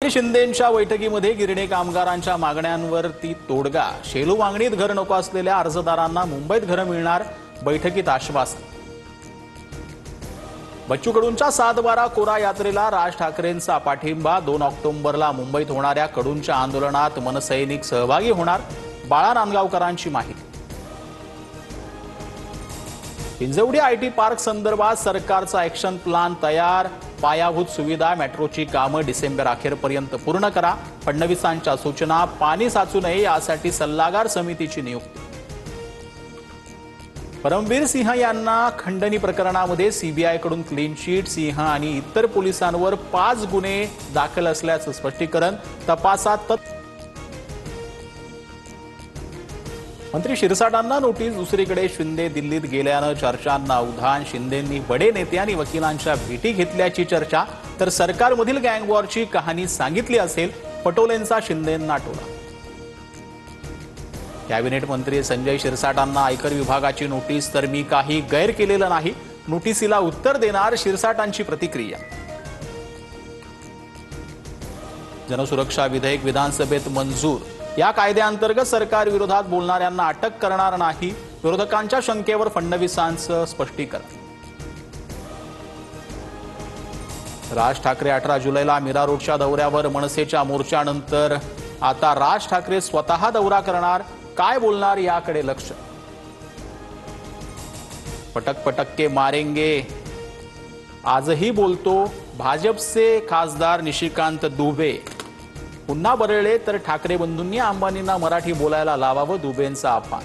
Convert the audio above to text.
एकनाथ शिंदेंच्या बैठकीमध्ये गिरणी कामगारांच्या मागण्यांवरती तोडगा। शेलू मागणीत घर नको असलेल्या अर्जदारांना मुंबईत घर मिळणार, बैठकीत आश्वासन। बच्चू कडूंच्या 7/12 कोरा यात्रेला राज ठाकरेंचा पाठिंबा। 2 ऑक्टोबरला मुंबईत होणाऱ्या कडूंच्या आंदोलनात मनसैनिक सहभागी होणार, बाळा नांदगावकरांची माहिती। हिंजवडी आयटी पार्क संदर्भात सरकारचा ॲक्शन प्लॅन तयार। पायाभूत सुविधा मेट्रोची कामं डिसेंबर अखेरपर्यंत पूर्ण करा। फडणवीसांच्या सूचना। पाणी साचू नये यासाठी सल्लागार समितीची नियुक्ती। परमवीर सिंह यांना खंडणी प्रकरणामध्ये सीबीआयकडून क्लीन चिट। सिंह आणि इतर पोलिसांवर 5 गुन्हे दाखल असल्याचं स्पष्टीकरण। तपासात मंत्री शिरसाटांना नोटीस। दुसरीकडे शिंदे दिल्लीत गेल्यानं चर्चांना उधाण। शिंदेंनी बडे नेते आणि वकिलांच्या भेटी घेतल्याची चर्चा, तर सरकारमधील गँगवॉरची कहाणी सांगितली असेल, पटोलेंचा शिंदेंना टोला। कॅबिनेट मंत्री संजय शिरसाटांना आयकर विभागाची नोटीस, तर मी काही गैर केलेलं नाही, नोटीसीला उत्तर देणार, शिरसाटांची प्रतिक्रिया। जनसुरक्षा विधेयक विधानसभेत मंजूर। या कायद्याअंतर्गत सरकार विरोधात बोलणाऱ्यांना अटक करणार नाही, विरोधकांच्या शंकेवर फडणवीसांचं स्पष्टीकरण। राज ठाकरे 18 जुलैला मीरा रोडच्या दौऱ्यावर। मनसेच्या मोर्चानंतर आता राज ठाकरे स्वतः दौरा करणार, काय बोलणार याकडे लक्ष। पटक पटक के मारेंगे आजही बोलतो भाजपचे खासदार निशिकांत दुबे। पुन्हा बरळले तर ठाकरे बंधूंनी अंबानींना मराठी बोलायला लावावं, दुबेंचं आव्हान।